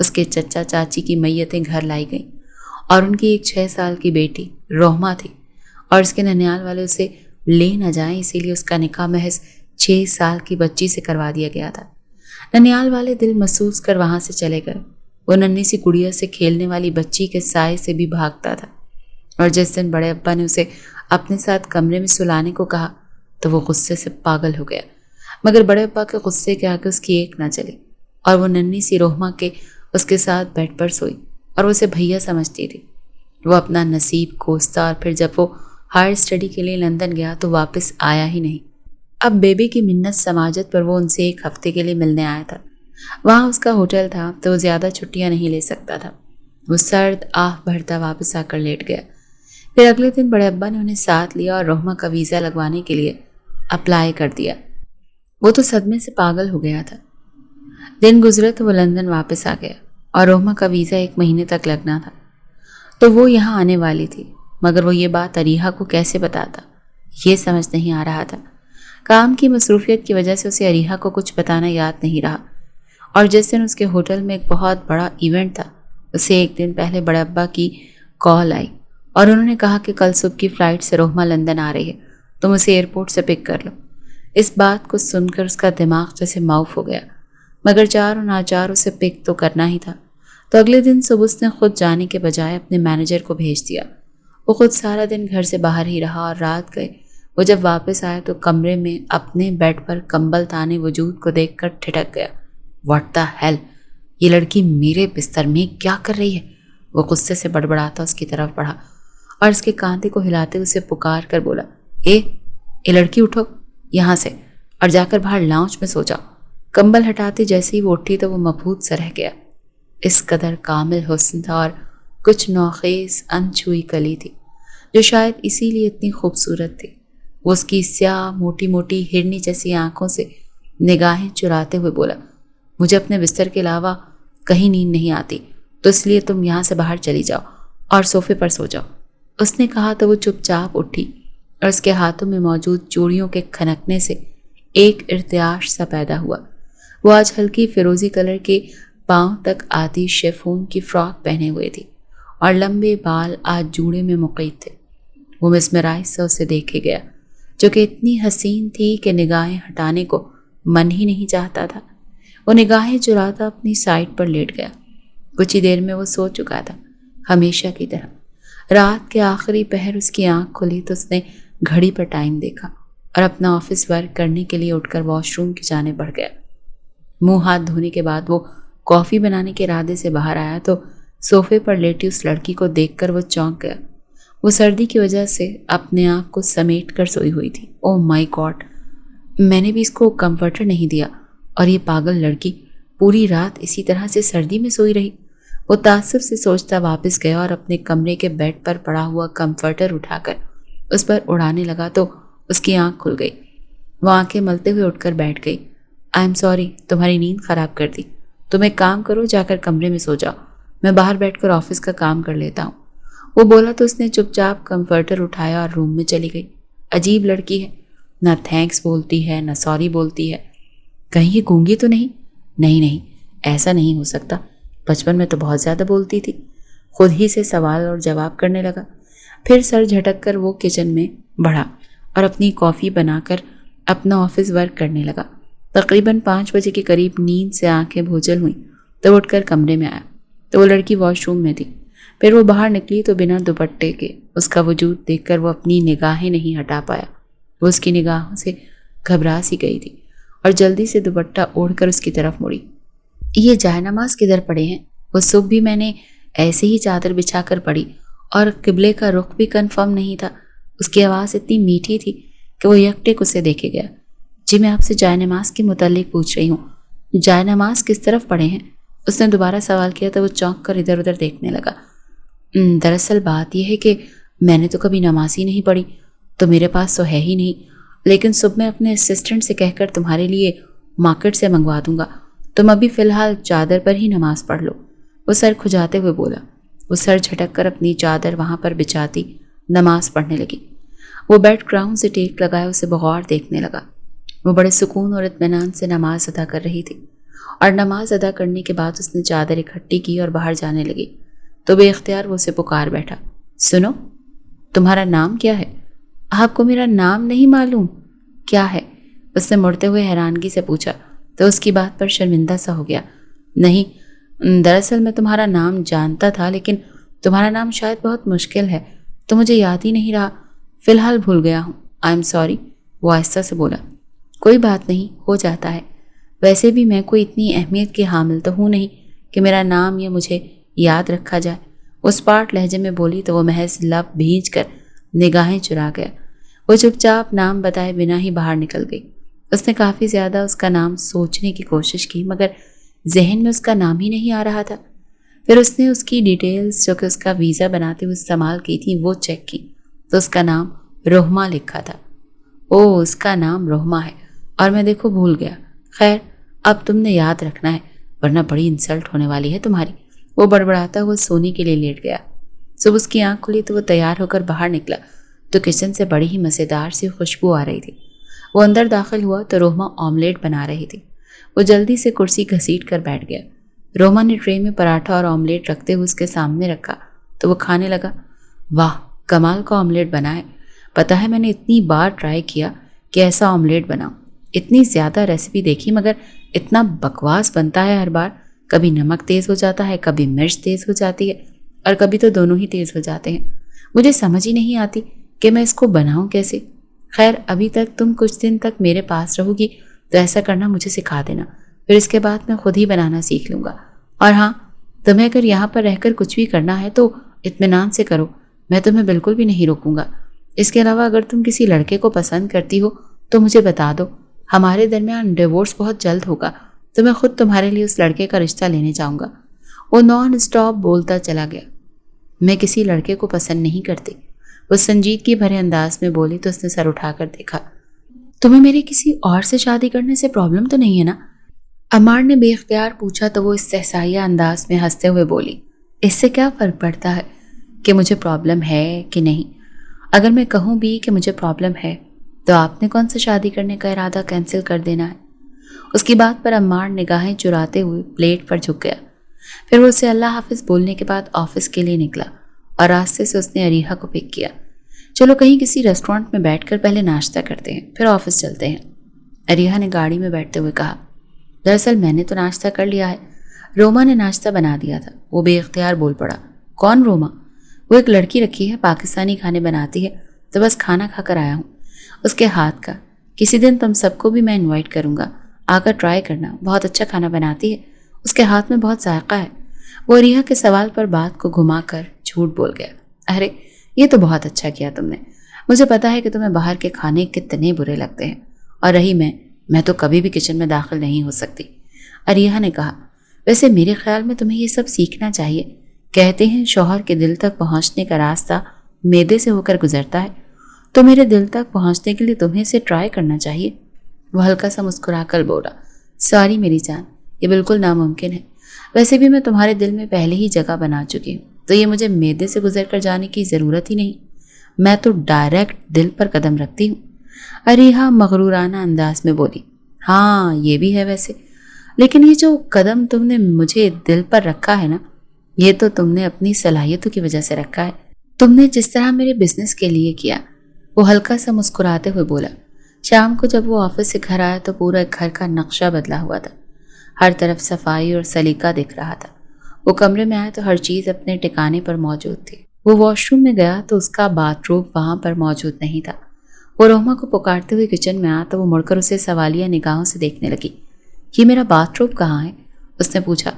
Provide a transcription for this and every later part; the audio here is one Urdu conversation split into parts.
اس کے چچا چاچی کی میتیں گھر لائی گئیں اور ان کی ایک 6 سال کی بیٹی روحما تھی، اور اس کے ننیال والے اسے لے نہ جائیں اسی لیے اس کا نکاح محض 6 سال کی بچی سے کروا دیا گیا تھا۔ ننیال والے دل محسوس کر وہاں سے چلے گئے۔ وہ ننھی سی گڑیا سے کھیلنے والی بچی کے سائے سے بھی بھاگتا تھا، اور جس دن بڑے ابا نے اسے اپنے ساتھ کمرے میں سلانے کو کہا تو وہ غصے سے پاگل ہو گیا، مگر بڑے ابا کے غصے کے آگے اس کی ایک نہ چلی، اور وہ ننھی سی روحما کے اس کے ساتھ بیڈ پر سوئی اور وہ اسے بھیا سمجھتی تھی۔ وہ اپنا نصیب کوستا، اور پھر جب وہ ہائر اسٹڈی کے لیے لندن گیا تو واپس آیا ہی نہیں۔ اب بیبی کی منت سماجت پر وہ ان سے 1 ہفتے کے لیے ملنے آیا تھا۔ وہاں اس کا ہوٹل تھا تو وہ زیادہ چھٹیاں نہیں لے سکتا تھا۔ وہ سرد آہ بھرتا واپس آ کر لیٹ گیا۔ پھر اگلے دن بڑے ابا نے انہیں ساتھ لیا اور روحما کا ویزا لگوانے کے لیے اپلائی کر دیا۔ وہ تو صدمے سے پاگل ہو گیا تھا۔ دن گزرے تو وہ لندن واپس آ گیا اور روحما کا ویزا 1 مہینے تک لگنا تھا، تو وہ یہاں آنے والی تھی، مگر وہ یہ بات اریحا کو کیسے بتاتا، یہ سمجھ نہیں آ رہا تھا۔ کام کی مصروفیت کی وجہ سے اسے اریحا کو کچھ بتانا یاد نہیں رہا، اور جس دن اس کے ہوٹل میں ایک بہت بڑا ایونٹ تھا، اسے 1 دن پہلے بڑے ابا کی کال آئی اور انہوں نے کہا کہ کل صبح کی فلائٹ سے روحما لندن آ رہی ہے، تم اسے ایئرپورٹ سے پک کر لو۔ اس بات کو سن کر اس کا دماغ جیسے معاف ہو گیا، مگر چار و ناچار اسے پک تو کرنا ہی تھا۔ تو اگلے دن صبح اس نے خود جانے کے بجائے اپنے مینیجر کو بھیج دیا۔ وہ خود سارا دن گھر سے باہر ہی رہا، اور رات گئے وہ جب واپس آیا تو کمرے میں اپنے بیڈ پر کمبل تانے وجود کو دیکھ کر ٹھٹک گیا۔ واٹ دا ہیل، یہ لڑکی میرے بستر میں کیا کر رہی ہے؟ وہ غصے سے بڑبڑاتا اس کی طرف بڑھا اور اس کے کاندھے کو ہلاتے اسے پکار کر بولا، اے لڑکی اٹھو یہاں سے اور جا کر باہر لاؤنج میں سو جاؤ۔ کمبل ہٹاتے جیسے ہی وہ اٹھی تو وہ مبہوت سا رہ گیا۔ اس قدر کامل حسن تھا اور کچھ نوخیز انچھوئی کلی تھی جو شاید اسی لیے اتنی خوبصورت تھی۔ وہ اس کی سیاہ موٹی موٹی ہرنی جیسی آنکھوں سے نگاہیں چراتے ہوئے بولا، مجھے اپنے بستر کے علاوہ کہیں نیند نہیں آتی، تو اس لیے تم یہاں سے باہر چلی جاؤ اور صوفے پر سو جاؤ۔ اس نے کہا تو وہ چپ چاپ اٹھی اور اس کے ہاتھوں میں موجود چوڑیوں کے کھنکنے سے ایک ارتعاش سا پیدا ہوا۔ وہ آج ہلکی فیروزی کلر کے پاؤں تک آتی شیفون کی فراک پہنے ہوئے تھی اور لمبے بال آج جوڑے میں مقید تھے۔ وہ مسمرائز سے اسے دیکھے گیا جو کہ اتنی حسین تھی کہ نگاہیں ہٹانے کو من ہی نہیں چاہتا تھا۔ وہ نگاہیں چراتا اپنی سائٹ پر لیٹ گیا۔ کچھ ہی دیر میں وہ سو چکا تھا، ہمیشہ کی طرح۔ رات کے آخری پہر اس کی آنکھ کھلی تو اس نے گھڑی پر ٹائم دیکھا اور اپنا آفس ورک کرنے کے لیے اٹھ کر واش روم کی جانب بڑھ گیا۔ منہ ہاتھ دھونے کے بعد وہ کافی بنانے کے ارادے سے باہر آیا تو صوفے پر لیٹی اس لڑکی کو دیکھ کر وہ چونک گیا۔ وہ سردی کی وجہ سے اپنے آپ کو سمیٹ کر سوئی ہوئی تھی۔ او مائی گاڈ، میں نے بھی اس کو کمفرٹر نہیں دیا اور یہ پاگل لڑکی پوری رات اسی طرح سے سردی میں سوئی رہی۔ وہ تعصب سے سوچتا واپس گیا اور اپنے کمرے کے بیڈ پر پڑا ہوا کمفرٹر اٹھا کر اس پر اڑانے لگا تو اس کی آنکھ کھل گئی۔ وہ آنکھیں ملتے ہوئے اٹھ کر بیٹھ گئی۔ آئی ایم سوری، تمہاری نیند خراب کر دی۔ تم ایک کام کرو، جا کر کمرے میں سو جاؤ، میں باہر بیٹھ کر آفس کا کام کر لیتا ہوں۔ وہ بولا تو اس نے چپ چاپ کمفرٹر اٹھایا اور روم میں چلی گئی۔ عجیب لڑکی ہے، نہ تھینکس بولتی ہے نہ سوری بولتی ہے۔ کہیں یہ گونگی تو نہیں؟ نہیں، ایسا نہیں ہو سکتا، بچپن میں تو بہت زیادہ بولتی تھی۔ خود ہی سے سوال اور جواب کرنے لگا۔ پھر سر جھٹک کر وہ کچن میں بڑھا اور اپنی کافی بنا کر اپنا آفس ورک کرنے لگا۔ تقریباً 5 بجے کے قریب نیند سے آنکھیں بھوجل ہوئیں تو اٹھ کر کمرے میں آیا تو وہ لڑکی واش روم میں تھی۔ پھر وہ باہر نکلی تو بنا دوپٹے کے اس کا وجود دیکھ کر وہ اپنی نگاہیں نہیں ہٹا پایا۔ وہ اس کی نگاہوں سے گھبرا سی گئی تھی اور جلدی سے دوپٹہ اوڑھ کر اس کی طرف مڑی۔ یہ جائے نماز کدھر پڑے ہیں؟ وہ صبح بھی میں نے ایسے ہی چادر بچھا کر پڑھی اور قبلے کا رخ بھی کنفرم نہیں تھا۔ اس کی آواز اتنی میٹھی تھی کہ وہ یکٹک اسے دیکھے گیا۔ جی میں آپ سے جائے نماز کے متعلق پوچھ رہی ہوں، جائے نماز کس طرف پڑھے ہیں؟ اس نے دوبارہ سوال کیا تو وہ چونک کر ادھر ادھر دیکھنے لگا۔ دراصل بات یہ ہے کہ میں نے تو کبھی نماز ہی نہیں پڑھی، تو میرے پاس تو ہے ہی نہیں، لیکن صبح میں اپنے اسسٹنٹ سے کہہ کر تمہارے لیے مارکیٹ سے منگوا دوں گا، تم ابھی فی الحال چادر پر ہی نماز پڑھ لو۔ وہ سر کھجاتے ہوئے بولا۔ وہ سر جھٹک کر اپنی چادر وہاں پر بچھاتی نماز پڑھنے لگی۔ وہ بیک گراؤنڈ سے ٹیک لگائے اسے بغور دیکھنے لگا۔ وہ بڑے سکون اور اطمینان سے نماز ادا کر رہی تھی اور نماز ادا کرنے کے بعد اس نے چادر اکٹھی کی اور باہر جانے لگی تو بے اختیار وہ اسے پکار بیٹھا، سنو، تمہارا نام کیا ہے؟ آپ کو میرا نام نہیں معلوم؟ کیا ہے؟ اس نے مڑتے ہوئے حیرانگی سے پوچھا تو اس کی بات پر شرمندہ سا ہو گیا۔ نہیں، دراصل میں تمہارا نام جانتا تھا، لیکن تمہارا نام شاید بہت مشکل ہے تو مجھے یاد ہی نہیں رہا، فی الحال بھول گیا ہوں، آئی ایم سوری، وہ آہستہ سے بولا۔ کوئی بات نہیں، ہو جاتا ہے، ویسے بھی میں کوئی اتنی اہمیت کی حامل تو ہوں نہیں کہ میرا نام یا مجھے یاد رکھا جائے۔ اس پاٹ لہجے میں بولی تو وہ محض لب بھینچ کر نگاہیں چرا گیا۔ وہ چپ چاپ نام بتائے بنا ہی باہر نکل گئی۔ اس نے کافی زیادہ اس کا نام سوچنے کی کوشش کی، مگر ذہن میں اس کا نام ہی نہیں آ رہا تھا۔ پھر اس نے اس کی ڈیٹیلز جو کہ اس کا ویزا بناتے ہوئے استعمال کی تھی وہ چیک کی تو اس کا نام رحمہ لکھا تھا۔ او، اس کا نام رحمہ ہے اور میں دیکھو بھول گیا۔ خیر، اب تم نے یاد رکھنا ہے ورنہ بڑی انسلٹ ہونے والی ہے تمہاری۔ وہ بڑبڑاتا ہوا سونے کے لیے لیٹ گیا۔ صبح اس کی آنکھ کھلی تو وہ تیار ہو کر باہر نکلا تو کچن سے بڑی ہی مزیدار سی خوشبو آ رہی تھی۔ وہ اندر داخل ہوا تو رحمہ آملیٹ بنا رہی تھی۔ وہ جلدی سے کرسی گھسیٹ کر بیٹھ گیا۔ رحمہ نے ٹرے میں پراٹھا اور آملیٹ رکھتے ہوئے اس کے سامنے رکھا تو وہ کھانے لگا۔ واہ، کمال کا آملیٹ بنا ہے، پتہ ہے میں نے اتنی بار ٹرائی کیا کہ ایسا آملیٹ بناؤں، اتنی زیادہ ریسیپی دیکھی مگر اتنا بکواس بنتا ہے ہر بار، کبھی نمک تیز ہو جاتا ہے، کبھی مرچ تیز ہو جاتی ہے اور کبھی تو دونوں ہی تیز ہو جاتے ہیں۔ مجھے سمجھ ہی نہیں آتی کہ میں اس کو بناؤں کیسے۔ خیر، ابھی تک تم کچھ دن تک میرے پاس رہو گی تو ایسا کرنا مجھے سکھا دینا، پھر اس کے بعد میں خود ہی بنانا سیکھ لوں گا۔ اور ہاں، تمہیں اگر یہاں پر رہ کر کچھ بھی کرنا ہے تو اطمینان سے کرو، میں تمہیں بالکل بھی نہیں روکوں گا۔ اس کے علاوہ اگر تم کسی لڑکے کو پسند کرتی ہو تو مجھے بتا دو، ہمارے درمیان ڈیورس بہت جلد ہوگا تو میں خود تمہارے لیے اس لڑکے کا رشتہ لینے جاؤں گا۔ وہ نان اسٹاپ بولتا چلا گیا۔ میں کسی لڑکے کو پسند نہیں کرتی، وہ سنجیدگی بھرے انداز میں بولی تو اس نے سر اٹھا کر دیکھا۔ تمہیں میری کسی اور سے شادی کرنے سے پرابلم تو نہیں ہے نا؟ عمار نے بے اختیار پوچھا تو وہ استحصائیہ انداز میں ہنستے ہوئے بولی، اس سے کیا فرق پڑتا ہے کہ مجھے پرابلم ہے کہ نہیں؟ اگر میں کہوں بھی کہ مجھے پرابلم ہے تو آپ نے کون سا شادی کرنے کا ارادہ کینسل کر دینا ہے؟ اس کی بات پر عمار نگاہیں چراتے ہوئے پلیٹ پر جھک گیا۔ پھر وہ اسے اللہ حافظ بولنے کے بعد آفس کے لیے نکلا اور راستے سے اس نے اریحہ کو پک کیا۔ چلو کہیں کسی ریسٹورینٹ میں بیٹھ کر پہلے ناشتہ کرتے ہیں پھر آفس چلتے ہیں، اریحہ نے گاڑی میں بیٹھتے ہوئے کہا۔ دراصل میں نے تو ناشتہ کر لیا ہے، روما نے ناشتہ بنا دیا تھا، وہ بے اختیار بول پڑا۔ کون روما؟ وہ ایک لڑکی رکھی ہے، پاکستانی کھانے بناتی ہے، تو بس کھانا کھا کر آیا ہوں اس کے ہاتھ کا۔ کسی دن تم سب کو بھی میں انوائٹ کروں گا، آ کر ٹرائی کرنا، بہت اچھا کھانا بناتی ہے، اس کے ہاتھ میں بہت ذائقہ ہے۔ وہ اریحہ کے سوال پر بات کو گھما کر جھوٹ بول گیا۔ ارے یہ تو بہت اچھا کیا تم نے، مجھے پتا ہے کہ تمہیں باہر کے کھانے کتنے برے لگتے ہیں، اور رہی میں تو کبھی بھی کچن میں داخل نہیں ہو سکتی، اریحہ نے کہا۔ ویسے میرے خیال میں تمہیں یہ سب سیکھنا چاہیے، کہتے ہیں شوہر کے دل تک پہنچنے کا راستہ معدے سے ہو کر گزرتا ہے، تو میرے دل تک پہنچنے کے لیے تمہیں اسے ٹرائی کرنا چاہیے۔ وہ ہلکا سا مسکرا کر بولا، سوری میری جان، یہ بالکل ناممکن ہے، ویسے بھی میں تمہارے دل میں پہلے ہی جگہ بنا چکی ہوں، تو یہ مجھے معدے سے گزر کر جانے کی ضرورت ہی نہیں، میں تو ڈائریکٹ دل پر قدم رکھتی ہوں۔ اریحہ مغرورانہ انداز میں بولی۔ ہاں یہ بھی ہے ویسے، لیکن یہ جو قدم تم نے مجھے دل پر رکھا ہے نا، یہ تو تم نے اپنی صلاحیتوں کی وجہ سے رکھا ہے، تم نے جس طرح میرے بزنس کے لیے کیا۔ وہ ہلکا سا مسکراتے ہوئے بولا۔ شام کو جب وہ آفس سے گھر آیا تو پورا گھر کا نقشہ بدلا ہوا تھا، ہر طرف صفائی اور سلیقہ دکھ رہا تھا۔ وہ کمرے میں آیا تو ہر چیز اپنے ٹھکانے پر موجود تھی۔ وہ واش روم میں گیا تو اس کا باتھ روم وہاں پر موجود نہیں تھا۔ وہ رحمہ کو پکارتے ہوئے کچن میں آیا تو وہ مڑ کر اسے سوالیہ نگاہوں سے دیکھنے لگی۔ یہ میرا باتھ روم کہاں ہے؟ اس نے پوچھا۔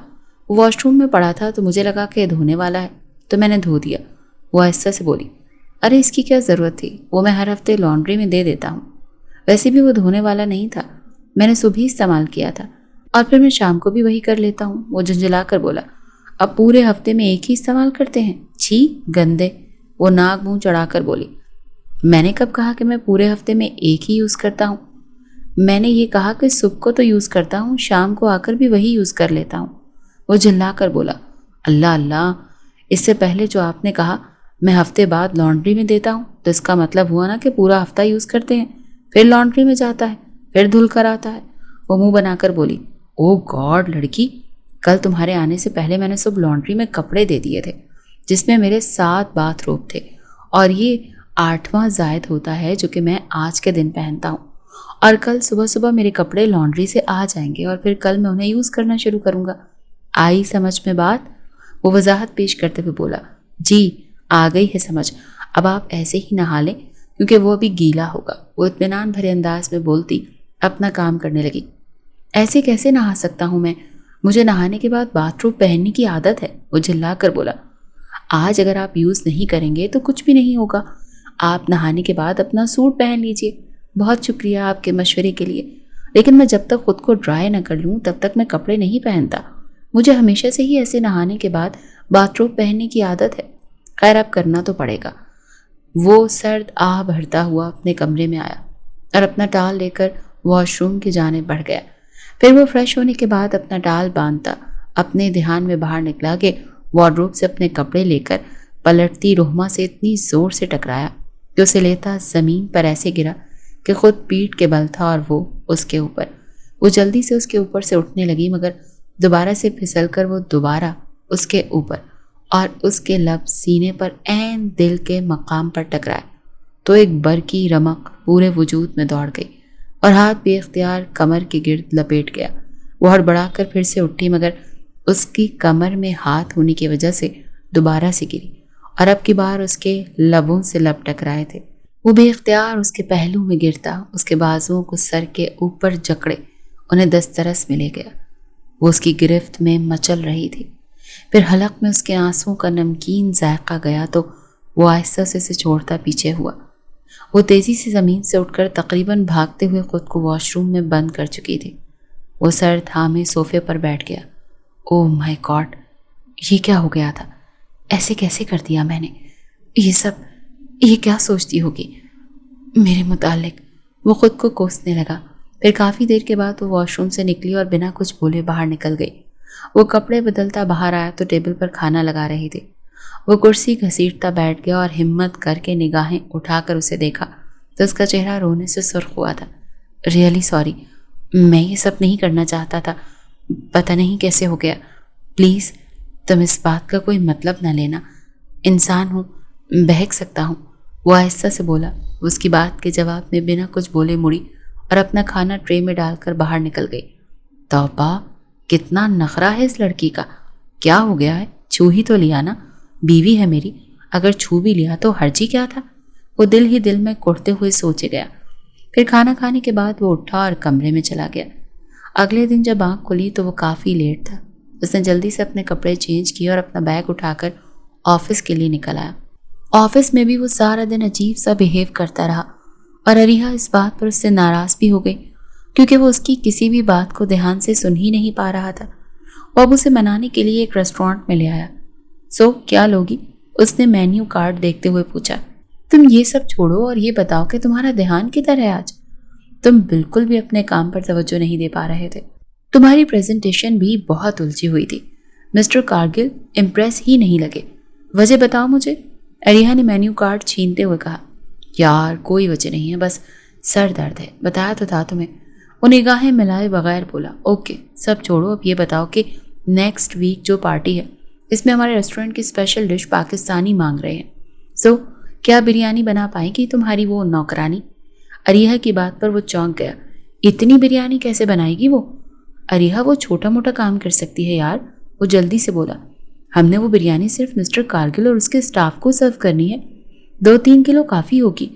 وہ واش روم میں پڑا تھا تو مجھے لگا کہ دھونے والا ہے تو میں نے دھو دیا، وہ آہستہ سے بولی۔ ارے اس کی کیا ضرورت تھی، وہ میں ہر ہفتے لانڈری میں دے دیتا ہوں، ویسے بھی وہ دھونے والا نہیں تھا، میں نے صبح ہی استعمال کیا تھا اور پھر میں شام کو بھی وہی کر لیتا ہوں، وہ جھنجھلا کر بولا۔ اب پورے ہفتے میں ایک ہی استعمال کرتے ہیں؟ چھی گندے، وہ ناک منہ چڑھا کر بولی۔ میں نے کب کہا کہ میں پورے ہفتے میں ایک ہی یوز کرتا ہوں؟ میں نے یہ کہا کہ صبح کو تو یوز کرتا ہوں، شام کو آ کر بھی وہی یوز کر لیتا ہوں، وہ جھلا کر بولا۔ اللہ اللہ، اس سے پہلے جو آپ نے کہا میں ہفتے بعد لانڈری میں دیتا ہوں تو اس کا مطلب ہوا نا کہ پورا ہفتہ یوز کرتے ہیں، پھر لانڈری میں جاتا ہے، پھر دھل کر آتا ہے، وہ منہ بنا کر بولی۔ او گاڈ لڑکی، کل تمہارے آنے سے پہلے میں نے صبح لانڈری میں کپڑے دے دیے تھے جس میں میرے 7 باتھ روب تھے، اور یہ 8واں زائد ہوتا ہے جو کہ میں آج کے دن پہنتا ہوں، اور کل صبح صبح میرے کپڑے لانڈری سے آ جائیں گے اور پھر کل میں انہیں یوز کرنا شروع کروں گا۔ آئی سمجھ میں بات؟ وہ وضاحت پیش کرتے ہوئے بولا۔ جی آ گئی ہے سمجھ، اب آپ ایسے ہی نہا لیں کیونکہ وہ ابھی گیلا ہوگا، وہ اطمینان بھرے انداز میں بولتی اپنا کام کرنے لگی۔ ایسے کیسے نہا سکتا ہوں میں؟ مجھے نہانے کے بعد باتھ روب پہننے کی عادت ہے، وہ جھلا کر بولا۔ آج اگر آپ یوز نہیں کریں گے تو کچھ بھی نہیں ہوگا، آپ نہانے کے بعد اپنا سوٹ پہن لیجئے۔ بہت شکریہ آپ کے مشورے کے لیے، لیکن میں جب تک خود کو ڈرائی نہ کر لوں تب تک میں کپڑے نہیں پہنتا۔ مجھے ہمیشہ سے ہی ایسے نہانے کے بعد باتھ روب پہننے کی عادت ہے۔ خیر اب کرنا تو پڑے گا۔ وہ سرد آہ بھرتا ہوا اپنے کمرے میں آیا اور اپنا ٹال لے کر واش روم کی جانب بڑھ گیا۔ پھر وہ فریش ہونے کے بعد اپنا ٹال باندھتا اپنے دھیان میں باہر نکلا کہ وارڈروب سے اپنے کپڑے لے کر پلٹتی رحمہ سے اتنی زور سے ٹکرایا کہ اسے لیتا زمین پر ایسے گرا کہ خود پیٹھ کے بل تھا اور وہ اس کے اوپر۔ وہ جلدی سے اس کے اوپر سے اٹھنے لگی مگر دوبارہ سے پھسل کر وہ دوبارہ اس کے اوپر اور اس کے لب سینے پر عین دل کے مقام پر ٹکرائے تو ایک برقی رمق پورے وجود میں دوڑ گئی اور ہاتھ بے اختیار کمر کے گرد لپیٹ گیا۔ وہ ہڑبڑا کر پھر سے اٹھی مگر اس کی کمر میں ہاتھ ہونے کی وجہ سے دوبارہ سے گری اور اب کی بار اس کے لبوں سے لب ٹکرائے تھے۔ وہ بے اختیار اس کے پہلو میں گرتا، اس کے بازوؤں کو سر کے اوپر جکڑے انہیں دسترس میں لے گیا۔ وہ اس کی گرفت میں مچل رہی تھی۔ پھر حلق میں اس کے آنسوں کا نمکین ذائقہ گیا تو وہ آہستہ سے اسے چھوڑتا پیچھے ہوا۔ وہ تیزی سے زمین سے اٹھ کر تقریباً بھاگتے ہوئے خود کو واش روم میں بند کر چکی تھی۔ وہ سر تھامے صوفے پر بیٹھ گیا۔ او مائی گاڈ، یہ کیا ہو گیا تھا؟ ایسے کیسے کر دیا میں نے؟ یہ کیا سوچتی ہوگی میرے متعلق؟ وہ خود کو کوسنے لگا۔ پھر کافی دیر کے بعد وہ واش روم سے نکلی اور بنا کچھ بولے باہر نکل گئی۔ وہ کپڑے بدلتا باہر آیا تو ٹیبل پر کھانا لگا رہی تھی۔ وہ کرسی گھسیٹتا بیٹھ گیا اور ہمت کر کے نگاہیں اٹھا کر اسے دیکھا تو اس کا چہرہ رونے سے سرخ ہوا تھا۔ ریئلی سوری، میں یہ سب نہیں کرنا چاہتا تھا، پتہ نہیں کیسے ہو گیا۔ پلیز تم اس بات کا کوئی مطلب نہ لینا، انسان ہوں، بہک سکتا ہوں، وہ آہستہ سے بولا۔ اس کی بات کے جواب میں بنا کچھ بولے مڑی اور اپنا کھانا ٹرے میں ڈال کر باہر نکل گئی۔ توبہ، کتنا نخرہ ہے اس لڑکی کا، کیا ہو گیا ہے؟ چھو ہی تو لیا نا، بیوی ہے میری، اگر چھو بھی لیا تو حرجی کیا تھا؟ وہ دل ہی دل میں کڑتے ہوئے سوچے گیا۔ پھر کھانا کھانے کے بعد وہ اٹھا اور کمرے میں چلا گیا۔ اگلے دن جب آنکھ کھلی تو وہ کافی لیٹ تھا۔ اس نے جلدی سے اپنے کپڑے چینج کیے اور اپنا بیگ اٹھا کر آفس کے لیے نکل آیا۔ آفس میں بھی وہ سارا دن عجیب سا بیہیو کرتا رہا اور اریہا اس بات پر اس سے ناراض بھی ہو گئی کیونکہ وہ اس کی کسی بھی بات کو دھیان سے سن ہی نہیں پا رہا تھا۔ وہ اب اسے منانے کے لیے ایک ریسٹورانٹ میں لے آیا۔ سو کیا لوگی؟ اس نے مینیو کارڈ دیکھتے ہوئے پوچھا۔ تم یہ سب چھوڑو اور یہ بتاؤ کہ تمہارا دھیان کدھر ہے آج؟ تم بالکل بھی اپنے کام پر توجہ نہیں دے پا رہے تھے۔ تمہاری پریزنٹیشن بھی بہت الجھی ہوئی تھی۔ مسٹر کارگل امپریس ہی نہیں لگے۔ وجہ بتاؤ مجھے، اریہا نے مینیو کارڈ چھینتے ہوئے کہا۔ یار کوئی وجہ نہیں ہے، بس سر درد ہے، بتایا تو تھا تمہیں، وہ نگاہیں ملائے بغیر بولا۔ اوکے سب چھوڑو، اب یہ بتاؤ کہ نیکسٹ ویک جو پارٹی ہے اس میں ہمارے ریسٹورنٹ کی اسپیشل ڈش پاکستانی مانگ رہے ہیں، سو کیا بریانی بنا پائے گی تمہاری وہ نوکرانی؟ اریہا کی بات پر وہ چونک گیا۔ اتنی بریانی کیسے بنائے گی وہ؟ اریہا وہ چھوٹا موٹا کام کر سکتی ہے یار، وہ جلدی سے بولا۔ ہم نے وہ بریانی صرف مسٹر کارگل اور اس کے اسٹاف کو سرو کرنی ہے، 2-3 کلو کافی ہوگی،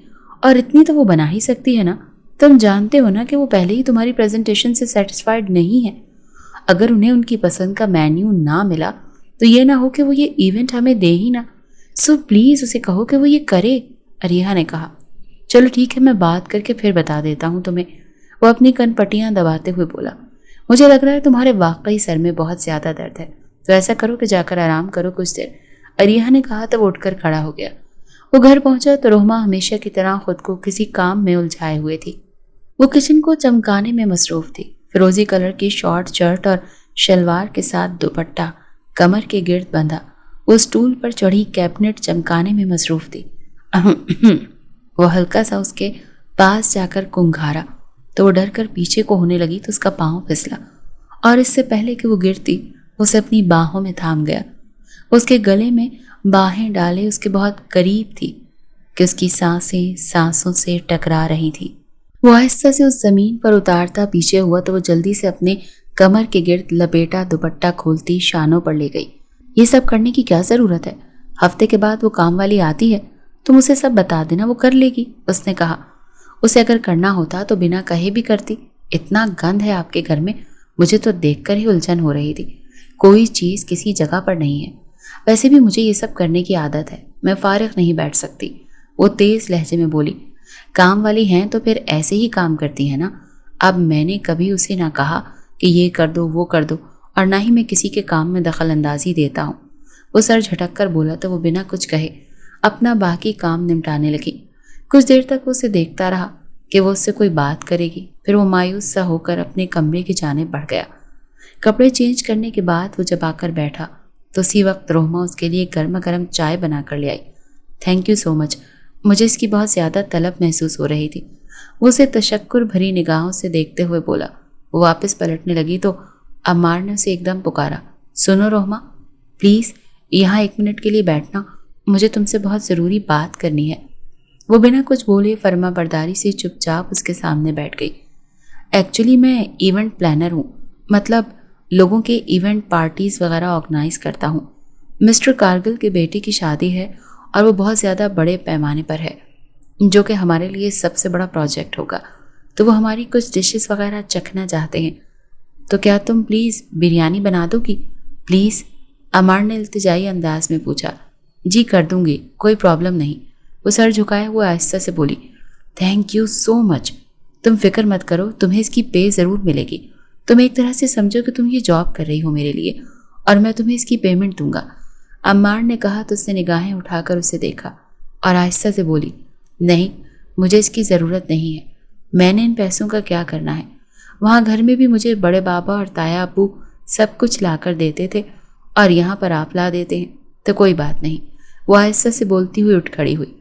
اور اتنی تو وہ بنا ہی سکتی ہے نا۔ تم جانتے ہو نا کہ وہ پہلے ہی تمہاری پریزنٹیشن سے سیٹسفائیڈ نہیں ہے۔ اگر انہیں ان کی پسند کا مینیو نہ ملا تو یہ نہ ہو کہ وہ یہ ایونٹ ہمیں دے ہی نہ، سو پلیز اسے کہو کہ وہ یہ کرے، اریہا نے کہا۔ چلو ٹھیک ہے، میں بات کر کے پھر بتا دیتا ہوں تمہیں، وہ اپنی کن پٹیاں دباتے ہوئے بولا۔ مجھے لگ رہا ہے تمہارے واقعی سر میں بہت زیادہ درد ہے، تو ایسا کرو کہ جا کر آرام کرو کچھ دیر، اریہا نے کہا تو وہ اٹھ کر کھڑا ہو گیا۔ وہ گھر پہنچا تو رحمہ ہمیشہ کی طرح خود کو کسی کام میں الجھائے ہوئے تھی۔ وہ کچن کو چمکانے میں مصروف تھی۔ فیروزی کلر کی شارٹ شرٹ اور شلوار کے ساتھ دوپٹہ کمر کے گرد بندھا وہ اسٹول پر چڑھی کیبنٹ چمکانے میں مصروف تھی۔ وہ ہلکا سا اس کے پاس جا کر کنگھارا تو وہ ڈر کر پیچھے کو ہونے لگی تو اس کا پاؤں پھسلا اور اس سے پہلے کہ وہ گرتی اسے اپنی باہوں میں تھام گیا. اس کے گلے میں باہیں ڈالے اس کے بہت قریب تھی کہ اس کی سانسیں سانسوں سے ٹکرا رہی تھی. وہ آہستہ سے اس زمین پر اتارتا پیچھے ہوا تو وہ جلدی سے اپنے کمر کے گرد لپیٹا دوپٹہ کھولتی شانوں پر لے گئی. یہ سب کرنے کی کیا ضرورت ہے؟ ہفتے کے بعد وہ کام والی آتی ہے، تم اسے سب بتا دینا، وہ کر لے گی. اس نے کہا. اسے اگر کرنا ہوتا تو بنا کہے بھی کرتی. اتنا گند ہے آپ کے گھر میں، مجھے تو دیکھ کر ہی الجھن ہو رہی تھی. کوئی چیز کسی جگہ پر نہیں ہے. ویسے بھی مجھے یہ سب کرنے کی عادت ہے، میں فارغ نہیں بیٹھ سکتی. وہ تیز لہجے میں بولی. کام والی ہیں تو پھر ایسے ہی کام کرتی ہیں نا. اب میں نے کبھی اسے نہ کہا کہ یہ کر دو وہ کر دو، اور نہ ہی میں کسی کے کام میں دخل اندازی دیتا ہوں. وہ سر جھٹک کر بولا تو وہ بنا کچھ کہے اپنا باقی کام نمٹانے لگی. کچھ دیر تک وہ اسے دیکھتا رہا کہ وہ اس سے کوئی بات کرے گی. پھر وہ مایوس سا ہو کر اپنے کمرے کی جانب بڑھ گیا. کپڑے چینج کرنے کے بعد وہ جب آ کر بیٹھا تو اسی وقت روہما اس کے لیے گرما گرم چائے بنا کر لے آئی. تھینک یو سو مچ، مجھے اس کی بہت زیادہ طلب محسوس ہو رہی تھی. وہ اسے تشکر بھری نگاہوں سے دیکھتے ہوئے بولا. وہ واپس پلٹنے لگی تو عمار نے اسے ایک دم پکارا. سنو روہما، پلیز یہاں 1 منٹ کے لیے بیٹھنا، مجھے تم سے بہت ضروری بات کرنی ہے. وہ بنا کچھ بولے فرما برداری سے چپ چاپ اس کے سامنے بیٹھ گئی. ایکچولی میں ایونٹ پلانر ہوں، مطلب لوگوں کے ایونٹ پارٹیز وغیرہ آرگنائز کرتا ہوں. مسٹر کارگل کے بیٹے کی شادی ہے اور وہ بہت زیادہ بڑے پیمانے پر ہے، جو کہ ہمارے لیے سب سے بڑا پروجیکٹ ہوگا. تو وہ ہماری کچھ ڈشز وغیرہ چکھنا چاہتے ہیں. تو کیا تم پلیز بریانی بنا دو گی پلیز؟ عمار نے التجائی انداز میں پوچھا. جی کر دوں گی، کوئی پرابلم نہیں. وہ سر جھکائے ہوئے آہستہ سے بولی. تھینک یو سو مچ، تم فکر مت کرو، تمہیں اس کی پے ضرور ملے گی. تم ایک طرح سے سمجھو کہ تم یہ جاب کر رہی ہو میرے لیے، اور میں تمہیں اس کی پیمنٹ دوں گا. عمار نے کہا تو اس نے نگاہیں اٹھا کر اسے دیکھا اور آہستہ سے بولی. نہیں، مجھے اس کی ضرورت نہیں ہے. میں نے ان پیسوں کا کیا کرنا ہے؟ وہاں گھر میں بھی مجھے بڑے بابا اور تایا ابو سب کچھ لا کر دیتے تھے، اور یہاں پر آپ لا دیتے ہیں، تو کوئی بات نہیں. وہ آہستہ سے بولتی ہوئی اٹھ کھڑی ہوئی.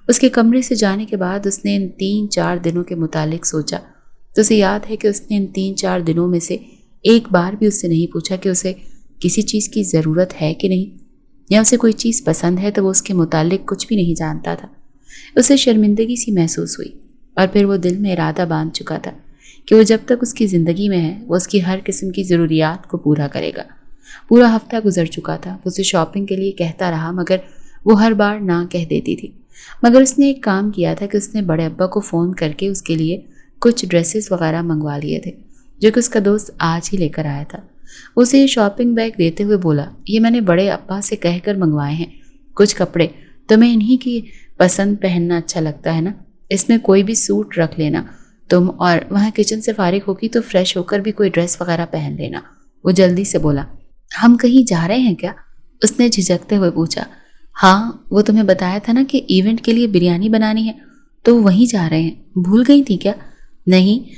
اس کے کمرے سے جانے کے بعد اس نے ان 3-4 دنوں کے متعلق سوچا تو اسے یاد ہے کہ اس نے ان 3-4 دنوں میں سے ایک بار بھی اس سے نہیں پوچھا کہ اسے کسی چیز کی ضرورت ہے کہ نہیں، یا اسے کوئی چیز پسند ہے تو وہ اس کے متعلق کچھ بھی نہیں جانتا تھا. اسے شرمندگی سی محسوس ہوئی، اور پھر وہ دل میں ارادہ باندھ چکا تھا کہ وہ جب تک اس کی زندگی میں ہے وہ اس کی ہر قسم کی ضروریات کو پورا کرے گا. پورا ہفتہ گزر چکا تھا. وہ اسے شاپنگ کے لیے کہتا رہا مگر وہ ہر بار نہ کہہ دیتی تھی. مگر اس نے ایک کام کیا تھا کہ اس نے بڑے ابا کو فون کر کے اس کے لیے کچھ ڈریسز وغیرہ منگوا لیے تھے جو کہ اس کا دوست آج ہی لے کر آیا تھا. اسے یہ شاپنگ بیگ دیتے ہوئے بولا. یہ میں نے بڑے ابا سے کہہ کر منگوائے ہیں کچھ کپڑے، تمہیں انہی کی پسند پہننا اچھا لگتا ہے نا، اس میں کوئی بھی سوٹ رکھ لینا تم، اور وہاں کچن سے فارغ ہوگی تو فریش ہو کر بھی کوئی ڈریس وغیرہ پہن لینا. وہ جلدی سے بولا. ہم کہیں جا رہے ہیں کیا؟ اس نے جھجکتے ہوئے پوچھا. ہاں، وہ تمہیں بتایا تھا نا کہ ایونٹ کے لیے بریانی بنانی ہے، تو وہیں جا رہے ہیں. بھول گئی تھی کیا؟ نہیں،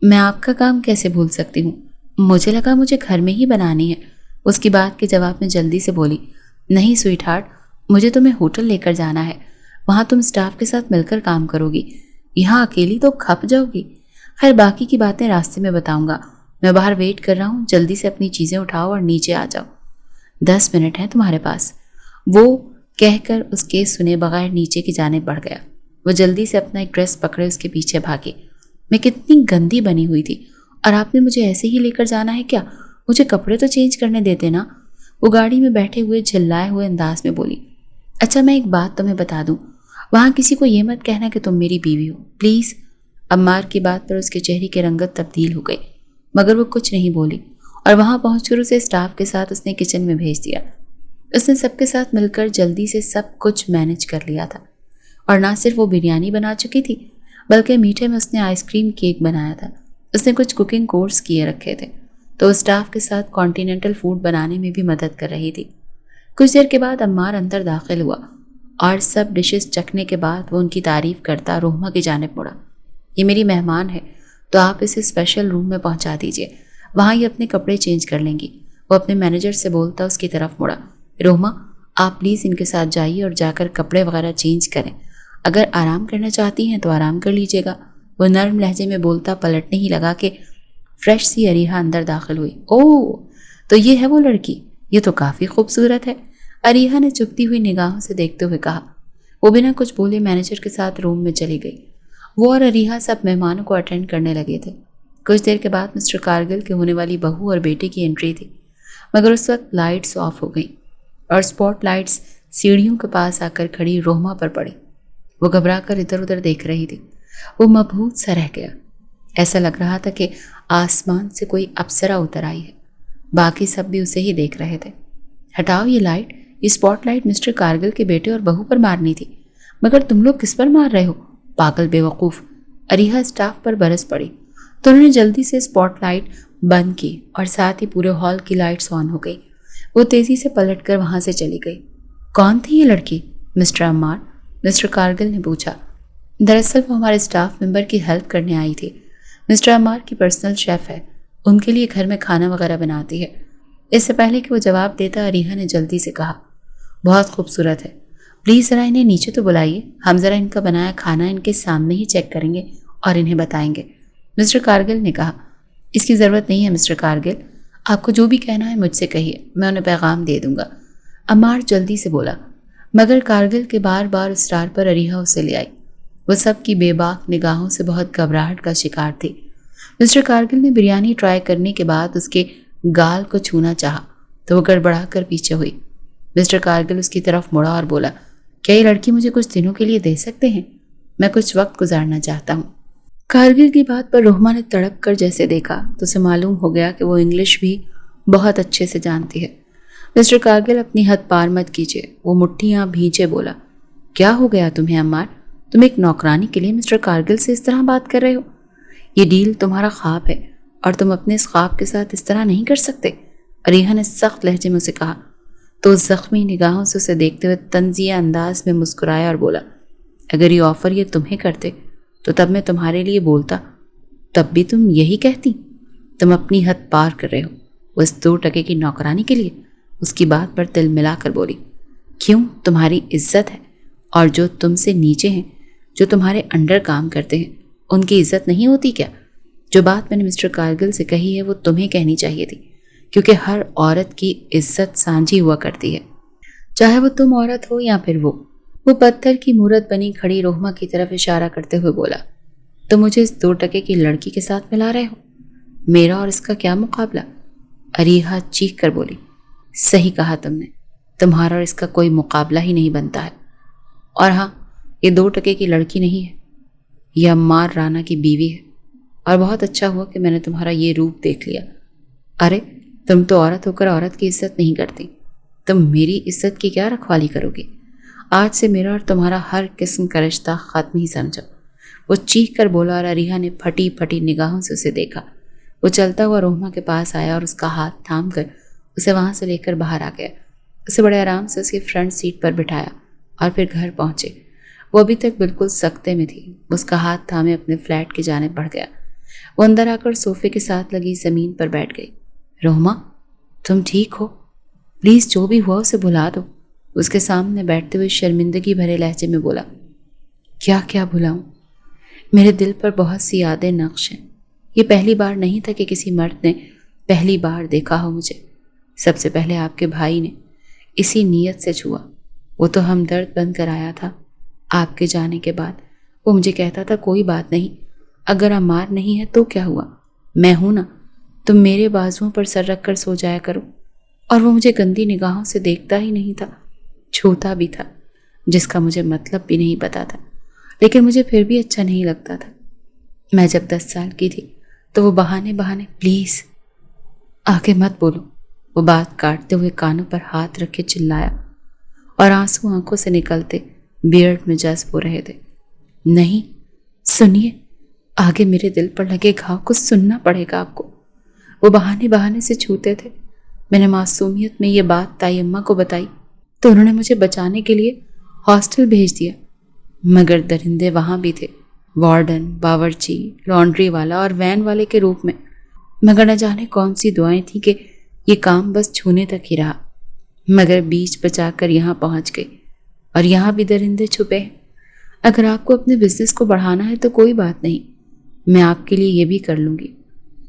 میں آپ کا کام کیسے بھول سکتی ہوں، مجھے لگا مجھے گھر میں ہی بنانی ہے. اس کی بات کے جواب میں جلدی سے بولی. نہیں سویٹ ہارٹ، مجھے تمہیں ہوٹل لے کر جانا ہے، وہاں تم اسٹاف کے ساتھ مل کر کام کرو گی، یہاں اکیلی تو کھپ جاؤ گی. خیر باقی کی باتیں راستے میں بتاؤں گا، میں باہر ویٹ کر رہا ہوں، جلدی سے اپنی چیزیں اٹھاؤ اور نیچے آ جاؤ. 10 منٹ ہیں تمہارے پاس. وہ کہہ کر اس کے سنے بغیر نیچے کی جانب بڑھ گیا. وہ جلدی سے اپنا ایک ڈریس پکڑے اس کے پیچھے بھاگے. میں کتنی گندی بنی ہوئی تھی، اور آپ نے مجھے ایسے ہی لے کر جانا ہے کیا؟ مجھے کپڑے تو چینج کرنے دیتے نا. وہ گاڑی میں بیٹھے ہوئے جھلائے ہوئے انداز میں بولی. اچھا میں ایک بات تمہیں بتا دوں، وہاں کسی کو یہ مت کہنا کہ تم میری بیوی ہو پلیز. عمار کی بات پر اس کے چہرے کی رنگت تبدیل ہو گئی، مگر وہ کچھ نہیں بولی، اور وہاں پہنچ کر اسے اسٹاف کے ساتھ اس نے کچن میں بھیج دیا. اس نے سب کے ساتھ مل کر جلدی سے سب کچھ مینج کر لیا تھا، اور نہ صرف وہ بریانی بنا چکی تھی بلکہ میٹھے میں اس نے آئس کریم کیک بنایا تھا. اس نے کچھ کوکنگ کورس کیے رکھے تھے تو اسٹاف کے ساتھ کانٹیننٹل فوڈ بنانے میں بھی مدد کر رہی تھی. کچھ دیر کے بعد عمار اندر داخل ہوا اور سب ڈشز چکھنے کے بعد وہ ان کی تعریف کرتا روہما کی جانب مڑا. یہ میری مہمان ہے تو آپ اسے اسپیشل روم میں پہنچا دیجیے، وہاں یہ اپنے کپڑے چینج کر لیں گی. وہ اپنے مینیجر سے بولتا اس کی طرف مڑا. روہما آپ پلیز ان کے ساتھ جائیے اور جا کر کپڑے وغیرہ چینج کریں، اگر آرام کرنا چاہتی ہیں تو آرام کر لیجیے گا. وہ نرم لہجے میں بولتا پلٹنے ہی لگا کہ فریش سی اریحا اندر داخل ہوئی۔ اوہ، تو یہ ہے وہ لڑکی، یہ تو کافی خوبصورت ہے، اریحا نے چپتی ہوئی نگاہوں سے دیکھتے ہوئے کہا۔ وہ بنا کچھ بولے مینیجر کے ساتھ روم میں چلی گئی۔ وہ اور اریحا سب مہمانوں کو اٹینڈ کرنے لگے تھے۔ کچھ دیر کے بعد مسٹر کارگل کے ہونے والی بہو اور بیٹے کی انٹری تھی، مگر اس وقت لائٹس آف ہو گئیں اور سپاٹ لائٹس سیڑھیوں کے پاس آ کر کھڑی روہما پر پڑی۔ وہ گھبرا کر ادھر ادھر دیکھ رہی تھی۔ وہ مبہوت سا رہ گیا۔ ایسا لگ رہا تھا کہ آسمان سے کوئی اپسرا اتر آئی ہے۔ باقی سب بھی اسے ہی دیکھ رہے تھے۔ ہٹاؤ یہ لائٹ، یہ سپاٹ لائٹ مسٹر کارگل کے بیٹے اور بہو پر مارنی تھی، مگر تم لوگ کس پر مار رہے ہو؟ پاگل بے وقوف، اریحا اسٹاف پر برس پڑی تو انہوں نے جلدی سے سپاٹ لائٹ بند کی اور ساتھ ہی پورے ہال کی لائٹس آن ہو گئی۔ وہ تیزی سے پلٹ کر وہاں سے چلی گئی۔ کون تھی یہ لڑکی؟ مسٹر عمار، مسٹر کارگل نے پوچھا۔ دراصل وہ ہمارے اسٹاف ممبر کی ہیلپ کرنے آئی تھی۔ مسٹر عمار کی پرسنل شیف ہے، ان کے لیے گھر میں کھانا وغیرہ بناتی ہے۔ اس سے پہلے کہ وہ جواب دیتا اریحا نے جلدی سے کہا، بہت خوبصورت ہے، پلیز ذرا انہیں نیچے تو بلائیے، ہم ذرا ان کا بنایا کھانا ان کے سامنے ہی چیک کریں گے اور انہیں بتائیں گے۔ مسٹر کارگل نے کہا، اس کی ضرورت نہیں ہے مسٹر کارگل، آپ کو جو بھی کہنا ہے مجھ سے کہیے، میں انہیں پیغام دے دوں گا، عمار جلدی سے بولا۔ مگر کارگل کے بار بار اصرار پر اریحا اسے لے آئی۔ وہ سب کی بے باک نگاہوں سے بہت گھبراہٹ کا شکار تھی۔ مسٹر کارگل نے بریانی ٹرائی کرنے کے بعد اس کے گال کو چھونا چاہا تو وہ گڑبڑا کر پیچھے ہوئی۔ مسٹر کارگل اس کی طرف مڑا اور بولا، کیا یہ لڑکی مجھے کچھ دنوں کے لیے دے سکتے ہیں؟ میں کچھ وقت گزارنا چاہتا ہوں۔ کارگل کی بات پر روہما نے تڑپ کر جیسے دیکھا تو اسے معلوم ہو گیا کہ وہ انگلش بھی بہت اچھے سے جانتی ہے۔ مسٹر کارگل اپنی حد پار مت کیجیے، وہ مٹھیاں بھینچے بولا۔ کیا ہو گیا تمہیں عمار؟ تم ایک نوکرانی کے لیے مسٹر کارگل سے اس طرح بات کر رہے ہو؟ یہ ڈیل تمہارا خواب ہے اور تم اپنے اس خواب کے ساتھ اس طرح نہیں کر سکتے، اریحا نے سخت لہجے میں اسے کہا۔ تو زخمی نگاہوں سے اسے دیکھتے ہوئے طنزیہ انداز میں مسکرایا اور بولا، اگر یہ آفر یہ تمہیں کرتے تو تب میں تمہارے لیے بولتا، تب بھی تم یہی کہتی؟ تم اپنی حد پار کر رہے ہو۔ وہ اس 2 ٹکے کی نوکرانی کے لیے؟ اس کی بات پر تل ملا کر بولی، کیوں؟ تمہاری عزت ہے، اور جو تم سے نیچے ہیں، جو تمہارے انڈر کام کرتے ہیں، ان کی عزت نہیں ہوتی کیا؟ جو بات میں نے مسٹر کارگل سے کہی ہے وہ تمہیں کہنی چاہیے تھی، کیونکہ ہر عورت کی عزت سانجھی ہوا کرتی ہے، چاہے وہ تم عورت ہو یا پھر وہ۔ وہ پتھر کی مورت بنی کھڑی روہما کی طرف اشارہ کرتے ہوئے بولا، تو مجھے اس 2 ٹکے کی لڑکی کے ساتھ ملا رہے ہو؟ میرا اور اس کا کیا مقابلہ؟ اریحا چیخ کر بولی، صحیح کہا تم نے، تمہارا اور اس کا کوئی مقابلہ ہی نہیں بنتا ہے۔ اور ہاں، یہ 2 ٹکے کی لڑکی نہیں ہے، یہ عمار رانا کی بیوی ہے، اور بہت اچھا ہوا کہ میں نے تمہارا یہ روپ دیکھ لیا۔ ارے تم تو عورت ہو کر عورت کی عزت نہیں کرتی، تم میری عزت کی کیا رکھوالی کرو گی؟ آج سے میرا اور تمہارا ہر قسم کا رشتہ ختم ہی سمجھو، وہ چیخ کر بولا اور اریحا نے پھٹی پھٹی نگاہوں سے اسے دیکھا۔ وہ چلتا ہوا روہما کے پاس آیا اور اس کا ہاتھ تھام کر اسے وہاں سے لے کر باہر آ گیا۔ اسے بڑے آرام سے اس کی فرنٹ سیٹ پر بٹھایا اور پھر گھر پہنچے۔ وہ ابھی تک بالکل سکتے میں تھی، اس کا ہاتھ تھامے اپنے فلیٹ کی جانب بڑھ گیا۔ وہ اندر آ کر صوفے کے ساتھ لگی زمین پر بیٹھ گئی۔ روہما، تم ٹھیک ہو؟ پلیز جو بھی ہوا اسے بھلا دو، اس کے سامنے بیٹھتے ہوئے شرمندگی بھرے لہجے میں بولا۔ کیا کیا بھلاؤں؟ میرے دل پر بہت سی یادیں نقش ہیں۔ یہ پہلی بار نہیں تھا کہ کسی مرد نے پہلی بار دیکھا ہو مجھے۔ سب سے پہلے آپ کے بھائی نے اسی نیت سے چھوا، وہ تو ہمدرد بن کر آیا تھا۔ آپ کے جانے کے بعد وہ مجھے کہتا تھا، کوئی بات نہیں، اگر عمار نہیں ہے تو کیا ہوا، میں ہوں نا، تم میرے بازوؤں پر سر رکھ کر سو جایا کرو۔ اور وہ مجھے گندی نگاہوں سے دیکھتا ہی نہیں تھا، چھوتا بھی تھا، جس کا مجھے مطلب بھی نہیں پتا تھا، لیکن مجھے پھر بھی اچھا نہیں لگتا تھا۔ میں جب 10 سال کی تھی تو وہ بہانے پلیز آگے مت بولو، وہ بات کاٹتے ہوئے کانوں پر ہاتھ رکھے چلایا اور آنسو آنکھوں سے نکلتے بیئرڈ میں جذب ہو رہے تھے۔ نہیں، سنیے، آگے میرے دل پر لگے گھاؤ کو سننا پڑے گا آپ کو۔ وہ بہانے سے چھوتے تھے۔ میں نے معصومیت میں یہ بات تائی اماں کو بتائی تو انہوں نے مجھے بچانے کے لیے ہاسٹل بھیج دیا، مگر درندے وہاں بھی تھے، وارڈن، باورچی، لانڈری والا اور وین والے کے روپ میں، مگر نہ جانے کون سی دعائیں تھیں کہ یہ کام بس چھونے تک ہی رہا، مگر بیچ بچا کر یہاں پہنچ گئی، اور یہاں بھی درندے چھپے ہیں۔ اگر آپ کو اپنے بزنس کو بڑھانا ہے تو کوئی بات نہیں، میں آپ کے لیے یہ بھی کر لوں گی،